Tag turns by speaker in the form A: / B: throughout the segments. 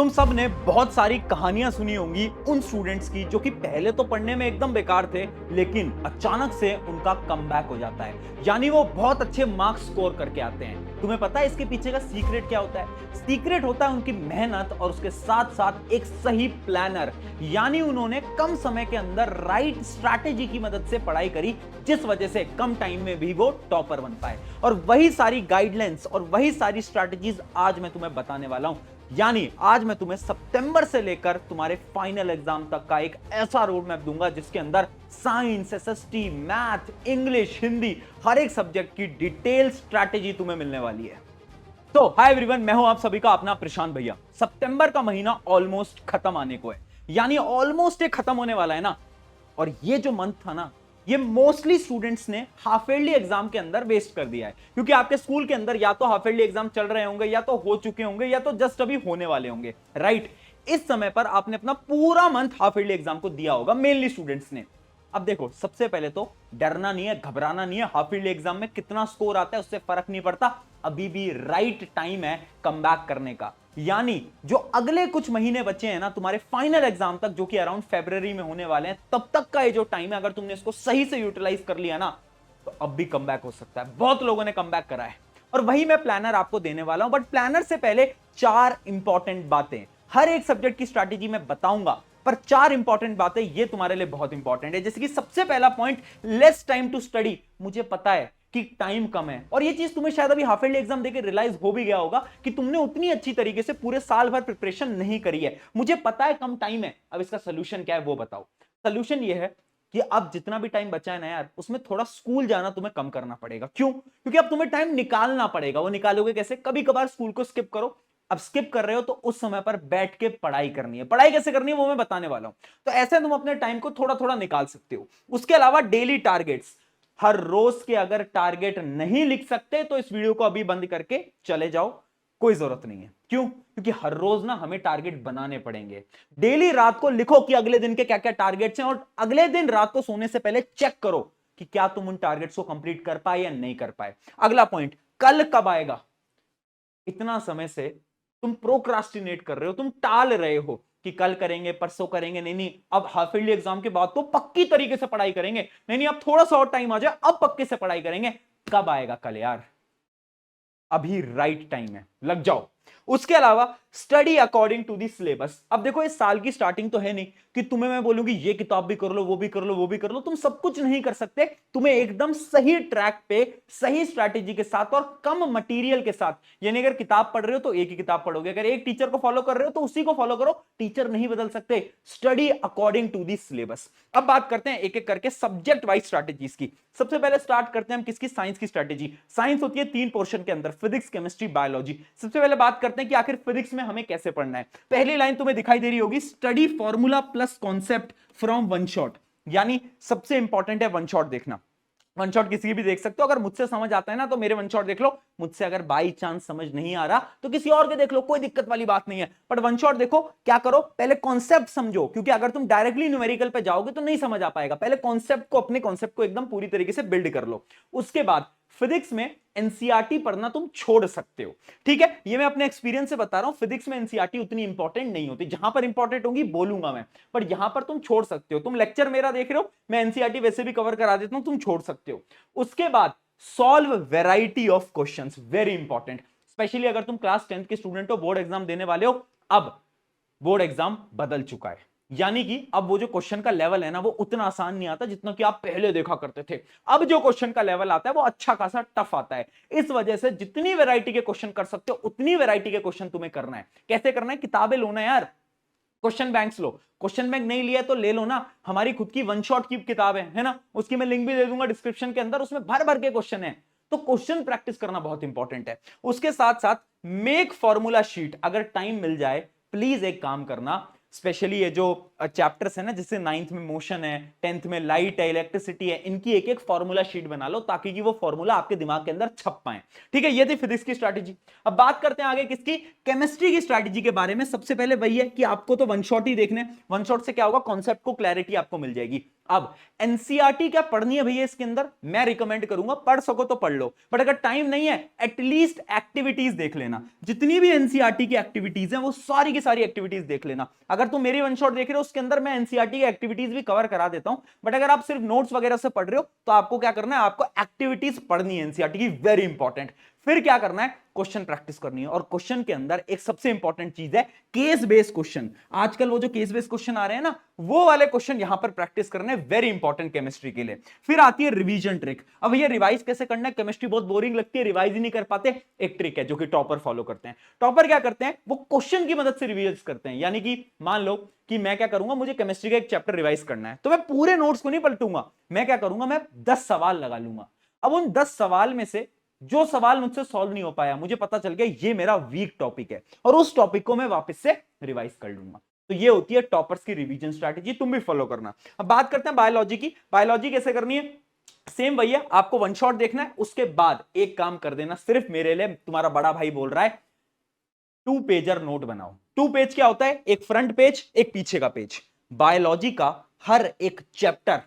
A: तुम सब ने बहुत सारी कहानियां सुनी होंगी उन स्टूडेंट्स की जो कि पहले तो पढ़ने में एकदम बेकार थे, लेकिन अचानक से उनका कमबैक हो जाता है। यानी वो बहुत अच्छे मार्क्स स्कोर करके आते हैं। तुम्हें पता है इसके पीछे का सीक्रेट क्या होता है? सीक्रेट होता है उनकी मेहनत और उसके साथ साथ एक सही प्लानर। यानी उन्होंने कम समय के अंदर राइट स्ट्रैटेजी की मदद से पढ़ाई करी, जिस वजह से कम टाइम में भी वो टॉपर बन पाए। और वही सारी गाइडलाइंस और वही सारी स्ट्रैटेजीज आज मैं तुम्हें बताने वाला हूं। यानी आज मैं तुम्हें सितंबर से लेकर तुम्हारे फाइनल एग्जाम तक का एक ऐसा रोड मैप दूंगा जिसके अंदर science, SST, math, English, Hindi, हर एक सब्जेक्ट की डिटेल स्ट्रैटेजी तुम्हें मिलने वाली है। तो हाय एवरीवन, मैं हूं आप सभी का अपना प्रशांत भैया। सितंबर का महीना ऑलमोस्ट खत्म आने को है, यानी ऑलमोस्ट ये खत्म होने वाला है ना। और ये जो मंथ था ना, ये मोस्टली स्टूडेंट्स ने हाफ ईयरली एग्जाम के अंदर वेस्ट कर दिया है, क्योंकि आपके स्कूल के अंदर या तो हाफ ईयरली एग्जाम चल रहे होंगे, या तो हो चुके होंगे, या तो जस्ट अभी होने वाले होंगे, राइट। इस समय पर आपने अपना पूरा मंथ हाफ ईयरली एग्जाम को दिया होगा, मेनली स्टूडेंट्स ने। अब देखो, सबसे पहले तो डरना नहीं है, घबराना नहीं है। हाफ ईयरली एग्जाम में कितना स्कोर आता है उससे फर्क नहीं पड़ता। अभी भी राइट टाइम है कमबैक करने का। यानी जो अगले कुछ महीने बचे हैं ना तुम्हारे फाइनल एग्जाम तक, जो कि अराउंड फरवरी में होने वाले हैं, तब तक का ये जो टाइम है, अगर तुमने इसको सही से यूटिलाइज कर लिया ना, तो अब भी कमबैक हो सकता है। बहुत लोगों ने कमबैक करा है और वही मैं प्लानर आपको देने वाला हूं। बट प्लानर से पहले चार इंपॉर्टेंट बातें, हर एक सब्जेक्ट की स्ट्रैटेजी मैं बताऊंगा, पर चार इंपॉर्टेंट बातें ये तुम्हारे लिए बहुत इंपॉर्टेंट है। जैसे कि सबसे पहला point, less time to study. मुझे पता है कि टाइम कम है, और ये चीज तुम्हें शायद अभी हाफ ईयरली एग्जाम देकर रियलाइज हो भी गया होगा कि तुमने उतनी अच्छी तरीके से पूरे साल भर प्रिपरेशन नहीं करी है। मुझे पता है कम टाइम है, अब इसका सोल्यूशन क्या है वो बताओ। सोल्यूशन ये है कि अब जितना भी टाइम बचा है ना यार, उसमें थोड़ा स्कूल जाना तुम्हें कम करना पड़ेगा। क्यों? क्योंकि अब तुम्हें टाइम निकालना पड़ेगा। वो निकालोगे कैसे? कभी कभार स्कूल को स्किप करो। अब स्किप कर रहे हो तो उस समय पर बैठ के पढ़ाई करनी है। पढ़ाई कैसे करनी है वो मैं बताने वाला हूं। तो ऐसे तुम अपने टाइम को थोड़ा थोड़ा निकाल सकते हो। उसके अलावा डेली टारगेट्स, हर रोज के अगर टारगेट नहीं लिख सकते तो इस वीडियो को अभी बंद करके चले जाओ, कोई जरूरत नहीं है। क्यों? क्योंकि हर रोज ना हमें टारगेट बनाने पड़ेंगे। डेली रात को लिखो कि अगले दिन के क्या क्या टारगेट्स हैं, और अगले दिन रात को सोने से पहले चेक करो कि क्या तुम उन टारगेट्स को कंप्लीट कर पाए या नहीं कर पाए। अगला पॉइंट, कल कब आएगा। इतना समय से तुम प्रोक्रास्टिनेट कर रहे हो, तुम टाल रहे हो कि कल करेंगे, परसों करेंगे। नहीं नहीं, अब हाफ ईयरली एग्जाम के बाद तो पक्की तरीके से पढ़ाई करेंगे। नहीं नहीं, अब थोड़ा सा और टाइम आ जाए, अब पक्के से पढ़ाई करेंगे। कब आएगा कल यार? अभी राइट टाइम है, लग जाओ। उसके अलावा study according to the syllabus. अब देखो, इस साल की स्टार्टिंग तो है नहीं कि तुम्हें मैं बोलूंगी ये किताब भी कर लो, वो भी कर लो, वो भी कर लो। तुम सब कुछ नहीं कर सकते। तुम्हें एकदम सही ट्रैक पे, सही स्ट्रैटेजी के साथ और कम मटेरियल के साथ, यानी अगर किताब पढ़ रहे हो तो एक ही किताब पढ़ोगे, अगर एक टीचर को फॉलो कर रहे हो तो उसी को फॉलो करो। टीचर नहीं बदल सकते। Study according to the syllabus. अब बात करते हैं एक एक करके सब्जेक्ट वाइज स्ट्रैटेजीज की। सबसे पहले स्टार्ट करते हैं हम किसकी? साइंस की स्ट्रैटेजी। साइंस होती है 3 पोर्शन के अंदर, फिजिक्स, केमिस्ट्री, बायोलॉजी। सबसे पहले बात करते हैं कि आखिर फिजिक्स में हमें कैसे पढ़ना है। पहली लाइन तुम्हें दिखाई दे रही होगी, study formula plus concept from one shot. यानी सबसे इंपॉर्टेंट है वन शॉट देखना। वन शॉट किसी की भी देख सकते हो। अगर मुझसे समझ आता है ना तो मेरे वन शॉट देख लो। मुझसे अगर बाई चांस समझ नहीं आ रहा तो किसी और के देख लो, कोई दिक्कत वाली बात नहीं है। बट वन शॉट देखो, क्या करो, पहले कॉन्सेप्ट समझो, क्योंकि अगर तुम डायरेक्टली न्यूमेरिकल पे जाओगे तो नहीं समझ आ पाएगा। पहले कॉन्सेप्ट को, अपने कॉन्सेप्ट को एकदम पूरी तरीके से बिल्ड कर लो। उसके बाद फिजिक्स में एनसीईआरटी पढ़ना तुम छोड़ सकते हो। ठीक है, ये मैं अपने एक्सपीरियंस से बता रहा हूं। फिजिक्स में एनसीईआरटी उतनी इंपॉर्टेंट नहीं होती। जहां पर इंपॉर्टेंट होगी बोलूंगा मैं, पर यहां पर तुम छोड़ सकते हो। तुम लेक्चर मेरा देख रहे हो, मैं एनसीईआरटी वैसे भी कवर करा देता हूं, तुम छोड़ सकते हो। उसके बाद solve variety of questions, very important. Specially अगर तुम क्लास 10th के स्टूडेंट हो, बोर्ड एग्जाम देने वाले हो। अब बोर्ड एग्जाम बदल चुका है, यानी कि अब वो जो क्वेश्चन का लेवल है ना, वो उतना आसान नहीं आता जितना कि आप पहले देखा करते थे। अब जो क्वेश्चन का लेवल आता है वो अच्छा खासा टफ आता है। इस वजह से जितनी वैरायटी के क्वेश्चन कर सकते हो उतनी वैरायटी के क्वेश्चन तुम्हें करना है। कैसे करना है? किताबें लो ना यार, क्वेश्चन बैंक्स लो। क्वेश्चन बैंक नहीं लिया तो ले लो ना, हमारी खुद की वन शॉट की किताब है ना, उसकी मैं लिंक भी दे दूंगा डिस्क्रिप्शन के अंदर। उसमें भर भर के क्वेश्चन है। तो क्वेश्चन प्रैक्टिस करना बहुत इंपॉर्टेंट है। उसके साथ साथ मेक फॉर्मूला शीट। अगर टाइम मिल जाए, प्लीज एक काम करना, स्पेशली ये जो चैप्टर्स है ना, जैसे 9th में मोशन है, 10th में लाइट है, इलेक्ट्रिसिटी है, इनकी एक एक फॉर्मूला शीट बना लो, ताकि कि वो फॉर्मूला आपके दिमाग के अंदर छप पाए। ठीक है, ये थी फिजिक्स की स्ट्रैटेजी। अब बात करते हैं आगे किसकी? केमिस्ट्री की स्ट्रैटेजी के बारे में। सबसे पहले वही है कि आपको तो वन शॉट ही देखने। वन शॉट से क्या होगा? कॉन्सेप्ट को क्लैरिटी आपको मिल जाएगी। अब एनसीईआरटी क्या पढ़नी है भैया इसके अंदर, मैं रिकमेंड करूंगा पढ़ सको तो पढ़ लो, बट अगर टाइम नहीं है एटलीस्ट एक्टिविटीज देख लेना। जितनी भी एनसीईआरटी की एक्टिविटीज हैं वो सारी की सारी एक्टिविटीज देख लेना। अगर तुम मेरी वन शॉट देख रहे हो उसके अंदर मैं एनसीईआरटी की एक्टिविटीज भी कवर करा देता हूं, बट अगर आप सिर्फ नोट्स वगैरह से पढ़ रहे हो तो आपको क्या करना है, आपको एक्टिविटीज पढ़नी है एनसीईआरटी की, वेरी इंपॉर्टेंट। फिर क्या करना है, क्वेश्चन प्रैक्टिस करनी है, और क्वेश्चन के अंदर एक सबसे इंपॉर्टेंट चीज है केस बेस्ड क्वेश्चन। आजकल वो जो केस बेस्ड क्वेश्चन आ रहे हैं ना, वो वाले क्वेश्चन यहां पर प्रैक्टिस करने वेरी इंपॉर्टेंट केमिस्ट्री के लिए। फिर आती है रिवीजन ट्रिक। अब भैया रिवाइज कैसे करना है, केमिस्ट्री बहुत बोरिंग लगती है, रिवाइज ही नहीं कर पाते, एक ट्रिक है जो कि टॉपर फॉलो करते हैं। टॉपर क्या करते हैं, वो क्वेश्चन की मदद से रिवीज करते हैं। यानी कि मान लो कि मैं क्या करूंगा, मुझे केमिस्ट्री का एक चैप्टर रिवाइज करना है, तो मैं पूरे नोट्स को नहीं पलटूंगा, मैं क्या करूंगा, मैं 10 सवाल लगा लूंगा। अब उन 10 सवाल में से जो सवाल मुझसे सॉल्व नहीं हो पाया, मुझे पता चल गया ये मेरा वीक टॉपिक है, और उस टॉपिक को मैं वापस से रिवाइज कर लूंगा। तो ये होती है टॉपर्स की रिवीजन स्ट्रैटेजी, तुम भी फॉलो करना। अब बात करते हैं बायोलॉजी की। बायोलॉजी कैसे करनी है, सेम भैया, आपको वन शॉट देखना है, उसके बाद एक काम कर देना, सिर्फ मेरे लिए, तुम्हारा बड़ा भाई बोल रहा है, 2 पेजर नोट बनाओ। 2 पेज क्या होता है, एक फ्रंट पेज एक पीछे का पेज। बायोलॉजी का हर एक चैप्टर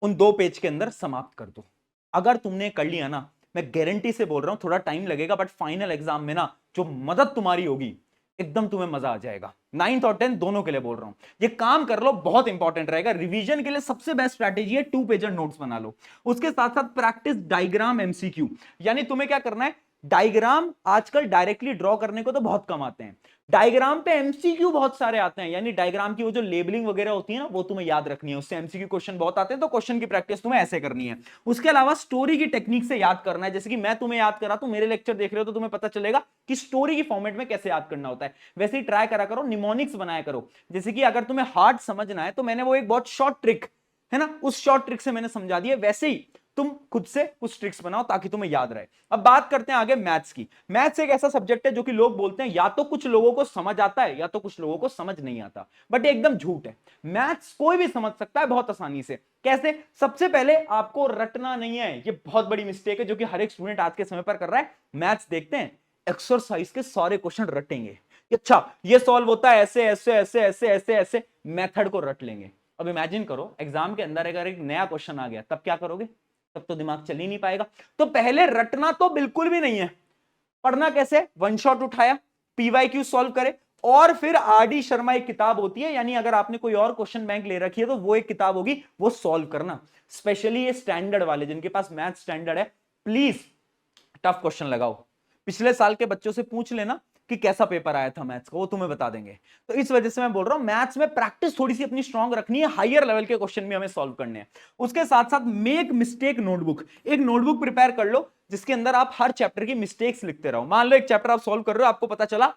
A: उन 2 पेज के अंदर समाप्त कर दो। अगर तुमने कर लिया ना, मैं गारंटी से बोल रहा हूं, थोड़ा टाइम लगेगा बट फाइनल एग्जाम में ना जो मदद तुम्हारी होगी, एकदम तुम्हें मजा आ जाएगा। 9th और 10th दोनों के लिए बोल रहा हूं, ये काम कर लो, बहुत इंपॉर्टेंट रहेगा। रिवीजन के लिए सबसे बेस्ट स्ट्रैटेजी है 2 पेजर नोट्स बना लो। उसके साथ साथ प्रैक्टिस डायग्राम एमसीक्यू। यानी तुम्हें क्या करना है, डायग्राम आजकल डायरेक्टली ड्रॉ करने को तो बहुत कम आते हैं, डायग्राम पे एमसीक्यू बहुत सारे आते हैं। यानी डायग्राम की वो जो लेबलिंग वगैरह होती है ना, वो तुम्हें याद रखनी है, उससे एमसीक्यू क्वेश्चन बहुत आते हैं, तो क्वेश्चन की प्रैक्टिस तुम्हें ऐसे करनी है। उसके अलावा स्टोरी की टेक्निक से याद करना है, जैसे कि मैं तुम्हें याद करा, तुम मेरे लेक्चर देख रहे हो तो तुम्हें पता चलेगा कि स्टोरी की फॉर्मेट में कैसे याद करना होता है। वैसे ही ट्राई करा करो, निमोनिक्स बनाया करो। जैसे कि अगर तुम्हें हार्ड समझना है तो मैंने वो एक बहुत शॉर्ट ट्रिक है ना, उस शॉर्ट ट्रिक से मैंने समझा दिया, वैसे ही तुम खुद से कुछ ट्रिक्स बनाओ ताकि तुम्हें याद रहे। अब बात करते हैं आगे मैथ्स की। मैथ्स एक ऐसा सब्जेक्ट है जो कि लोग बोलते हैं या तो कुछ लोगों को समझ आता है या तो कुछ लोगों को समझ नहीं आता, बट ये एकदम झूठ है। मैथ्स कोई भी समझ सकता है बहुत आसानी से। कैसे, सबसे पहले आपको रटना नहीं है, ये बहुत बड़ी मिस्टेक है जो कि हर एक स्टूडेंट आज के समय पर कर रहा है। मैथ्स देखते हैं, एक्सरसाइज के सारे क्वेश्चन रटेंगे, अच्छा ये सॉल्व होता है ऐसे ऐसे ऐसे ऐसे ऐसे ऐसे, मेथड को रट लेंगे। अब इमेजिन करो एग्जाम के अंदर अगर एक नया क्वेश्चन आ गया, तब क्या करोगे, तब तो दिमाग चल ही नहीं पाएगा। तो पहले रटना तो बिल्कुल भी नहीं है, पढ़ना कैसे, वन शॉट उठाया, पीवाईक्यू सॉल्व करे, और फिर आरडी शर्मा एक किताब होती है, यानी अगर आपने कोई और क्वेश्चन बैंक ले रखी है तो वो एक किताब होगी, वो सॉल्व करना। स्पेशली ये स्टैंडर्ड वाले जिनके पास मैथ स्टैंडर्ड है, प्लीज टफ क्वेश्चन लगाओ। पिछले साल के बच्चों से पूछ लेना कि कैसा पेपर आया था मैथ्स का, वो तुम्हें बता देंगे। तो इस वजह से मैं बोल रहा हूं मैथ्स में प्रैक्टिस थोड़ी सी अपनी स्ट्रांग रखनी है, हायर लेवल के क्वेश्चन भी हमें सॉल्व करने हैं। उसके साथ साथ मेक मिस्टेक नोटबुक, एक नोटबुक प्रिपेयर कर लो जिसके अंदर आप हर चैप्टर की मिस्टेक्स लिखते रहो। मान लो एक चैप्टर आप सॉल्व कर रहे हो, आपको पता चला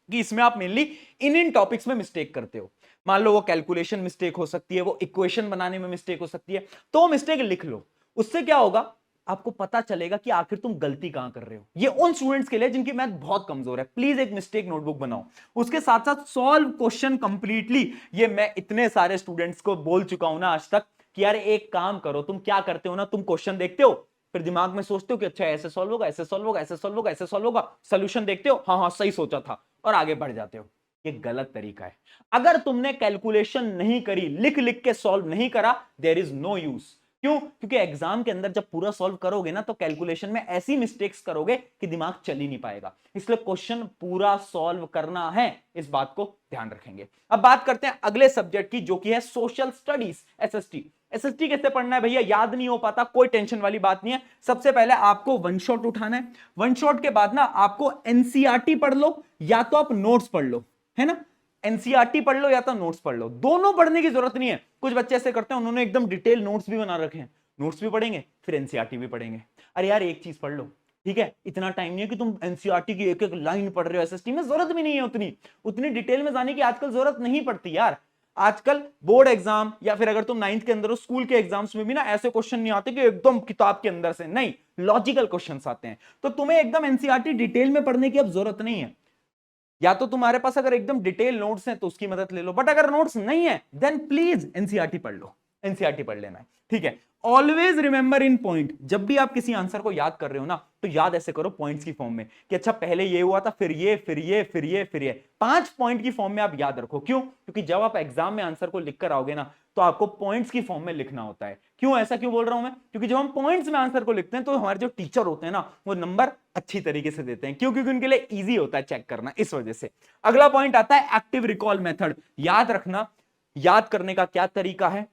A: कि इसमें आप मेनली इन टॉपिक्स में मिस्टेक करते हो, मान लो वो कैलकुलेशन मिस्टेक हो सकती है, वो इक्वेशन बनाने में मिस्टेक हो सकती है, तो वो मिस्टेक लिख लो। उससे क्या होगा, आपको पता चलेगा कि आखिर तुम गलती कहां कर रहे हो। ये उन स्टूडेंट्स के लिए जिनकी मैथ बहुत कमजोर है, प्लीज एक मिस्टेक नोटबुक बनाओ। उसके साथ साथ सॉल्व क्वेश्चन कंप्लीटली, ये मैं इतने सारे स्टूडेंट्स को बोल चुका हूं ना आज तक कि यार एक काम करो, तुम क्या करते हो ना, तुम क्वेश्चन देखते हो, फिर दिमाग में सोचते हो कि अच्छा ऐसे सॉल्व होगा, ऐसे सॉल्व होगा, ऐसे सॉल्व होगा, ऐसे सॉल्व होगा, सोल्यूशन देखते हो, हाँ हाँ सही सोचा था, और आगे बढ़ जाते हो। ये गलत तरीका है। अगर तुमने कैलकुलेशन नहीं करी, लिख लिख के सॉल्व नहीं करा, देयर इज नो यूज। क्यों, क्योंकि एग्जाम के अंदर जब पूरा सॉल्व करोगे ना, तो कैलकुलेशन में ऐसी मिस्टेक्स करोगे कि दिमाग चल ही नहीं पाएगा। इसलिए क्वेश्चन पूरा सॉल्व करना है, इस बात को ध्यान रखेंगे। अब बात करते हैं अगले सब्जेक्ट की जो कि है सोशल स्टडीज, एसएसटी। एसएसटी कैसे पढ़ना है भैया, याद नहीं हो पाता, कोई टेंशन वाली बात नहीं है। सबसे पहले आपको वन शॉट उठाना है, वन शॉट के बाद ना आपको एनसीईआरटी पढ़ लो या तो आप नोट्स पढ़ लो, है ना। एनसीईआरटी पढ़ लो या तो नोट्स पढ़ लो, दोनों पढ़ने की जरूरत नहीं है। कुछ बच्चे ऐसे करते हैं, उन्होंने एकदम डिटेल नोट्स भी बना रखे हैं, नोट्स भी पढ़ेंगे फिर एनसीईआरटी भी पढ़ेंगे। अरे यार एक चीज पढ़ लो, ठीक है, इतना टाइम नहीं है कि तुम एनसीईआरटी की एक एक लाइन पढ़ रहे हो, एसएसटी में जरूरत भी नहीं है उतनी उतनी डिटेल में जाने की आजकल जरूरत नहीं पड़ती यार। आजकल बोर्ड एग्जाम या फिर अगर तुम 9th के अंदर हो, स्कूल के एग्जाम्स में भी ना ऐसे क्वेश्चन नहीं आते कि एकदम किताब के अंदर से, नहीं, लॉजिकल क्वेश्चंस आते हैं। तो तुम्हें एकदम एनसीईआरटी डिटेल में पढ़ने की अब जरूरत नहीं है। या तो तुम्हारे पास अगर एकदम डिटेल नोट्स हैं तो उसकी मदद ले लो, बट अगर नोट्स नहीं है देन प्लीज एनसीईआरटी पढ़ लो, एनसीईआरटी पढ़ लेना है, ठीक है। Always remember in point. जब भी आप किसी आंसर को याद कर रहे हो ना, तो याद ऐसे करो पॉइंट्स की फॉर्म में कि अच्छा पहले ये हुआ था, फिर ये, फिर ये, फिर ये, फिर ये। 5 पॉइंट की फॉर्म में आप याद रखो। क्यों? क्योंकि जब आप एग्जाम में आंसर को लिख कर आओगे ना, तो आपको पॉइंट्स की फॉर्म में लिखना होता है। क्यों ऐसा क्यों बोल रहा हूं मैं? क्योंकि जब हम पॉइंट्स में आंसर को लिखते हैं, तो हमारे जो टीचर होते हैं ना, वो नंबर अच्छी तरीके से देते हैं। क्यों? क्योंकि उनके लिए ईजी होता है चेक करना, इस वजह से। अगला पॉइंट आता है एक्टिव रिकॉल मेथड। याद रखना, याद करने का क्या तरीका है।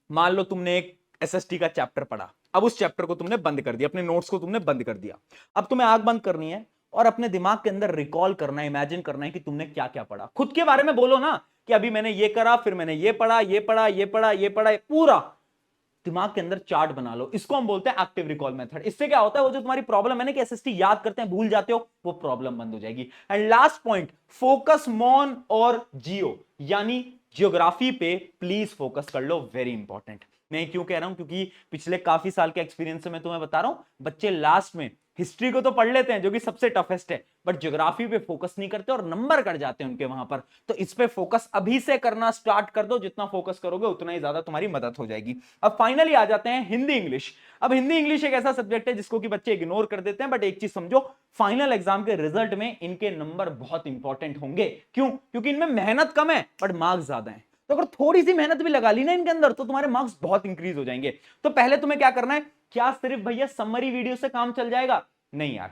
A: मान लो तुमने एक एसएसटी का चैप्टर पढ़ा, अब उस चैप्टर को तुमने बंद कर दिया, अपने नोट्स को तुमने बंद कर दिया। अब तुम्हें आंख बंद करनी है और अपने दिमाग के अंदर रिकॉल करना है, इमेजिन करना है कि तुमने क्या क्या पढ़ा। खुद के बारे में बोलो ना कि अभी मैंने ये करा, फिर मैंने ये पढ़ा, ये पढ़ा, ये पढ़ा, ये पढ़ा, पूरा दिमाग के अंदर चार्ट बना लो। इसको हम बोलते हैं एक्टिव रिकॉल मेथड। इससे क्या होता है, वो जो तुम्हारी प्रॉब्लम है ना कि एसएसटी याद करते हैं भूल जाते हो, वो प्रॉब्लम बंद हो जाएगी। एंड लास्ट पॉइंट, फोकस मॉन और जियो, यानी ज्योग्राफी पे प्लीज फोकस कर लो। Very important. मैं क्यों कह रहा हूं? क्योंकि पिछले काफी साल के एक्सपीरियंस से मैं तुम्हें बता रहा हूं, बच्चे लास्ट में हिस्ट्री को तो पढ़ लेते हैं जो कि सबसे टफेस्ट है, बट ज्योग्राफी पे फोकस नहीं करते और नंबर कट जाते हैं उनके वहां पर। तो इस पे फोकस अभी से करना स्टार्ट कर दो। जितना फोकस करोगे उतना ही ज्यादा तुम्हारी मदद हो जाएगी। अब फाइनली आ जाते हैं हिंदी इंग्लिश। अब हिंदी इंग्लिश एक ऐसा सब्जेक्ट है जिसको कि बच्चे इग्नोर कर देते हैं, बट एक चीज समझो, फाइनल एग्जाम के रिजल्ट में इनके नंबर बहुत इंपॉर्टेंट होंगे। क्यों? क्योंकि इनमें मेहनत कम है बट मार्क्स ज्यादा है। तो अगर थोड़ी सी मेहनत भी लगा ली ना इनके अंदर, तो तुम्हारे मार्क्स बहुत इंक्रीज हो जाएंगे। तो पहले तुम्हें क्या करना है? क्या सिर्फ भैया समरी वीडियो से काम चल जाएगा? नहीं यार,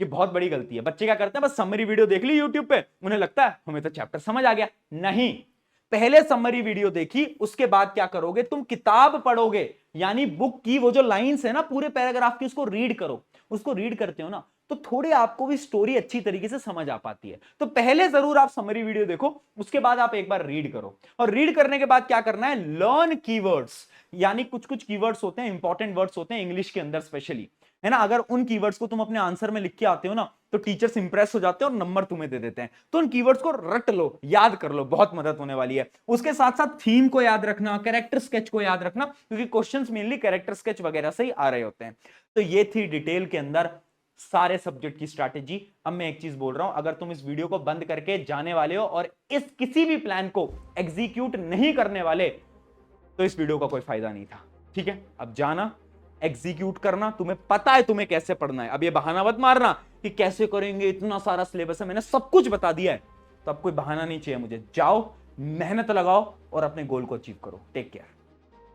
A: ये बहुत बड़ी गलती है। बच्चे क्या करते हैं, बस समरी वीडियो देख ली यूट्यूब पे, उन्हें लगता है हमें तो चैप्टर समझ आ गया। नहीं, पहले समरी वीडियो देखी, उसके बाद क्या करोगे, तुम किताब पढ़ोगे, यानी बुक की वो जो लाइंस है ना पूरे पैराग्राफ की, उसको रीड करो। उसको रीड करते हो ना, तो थोड़ी आपको भी स्टोरी अच्छी तरीके से समझ आ पाती है। तो पहले जरूर आप समरी वीडियो देखो, उसके बाद आप एक बार रीड करो। और रीड करने के बाद क्या करना है, लर्न कीवर्ड्स। यानी कुछ कुछ कीवर्ड्स होते हैं, इंपॉर्टेंट वर्ड्स होते हैं इंग्लिश के अंदर स्पेशली, है ना। अगर उन कीवर्ड्स को तुम अपने आंसर में लिख के आते हो ना, तो टीचर्स इंप्रेस हो जाते हैं और नंबर तुम्हें दे देते हैं। तो उन कीवर्ड्स को रट लो, याद कर लो, बहुत मदद होने वाली है। उसके साथ साथ थीम को याद रखना, कैरेक्टर स्केच को याद रखना, क्योंकि क्वेश्चंस मेनली कैरेक्टर स्केच वगैरह से ही आ रहे होते हैं। तो ये थी डिटेल के अंदर सारे सब्जेक्ट की स्ट्रैटेजी। अब मैं एक चीज बोल रहा हूं, अगर तुम इस वीडियो को बंद करके जाने वाले हो और इस किसी भी प्लान को एग्जीक्यूट नहीं करने वाले, तो इस वीडियो का कोई फायदा नहीं था। ठीक है, अब जाना, एग्जीक्यूट करना। तुम्हें पता है तुम्हें कैसे पढ़ना है। अब ये बहाना मत मारना कि कैसे करेंगे, इतना सारा सिलेबस है, मैंने सब कुछ बता दिया है। तो अब कोई बहाना नहीं चाहिए मुझे। जाओ, मेहनत लगाओ और अपने गोल को अचीव करो। Take care.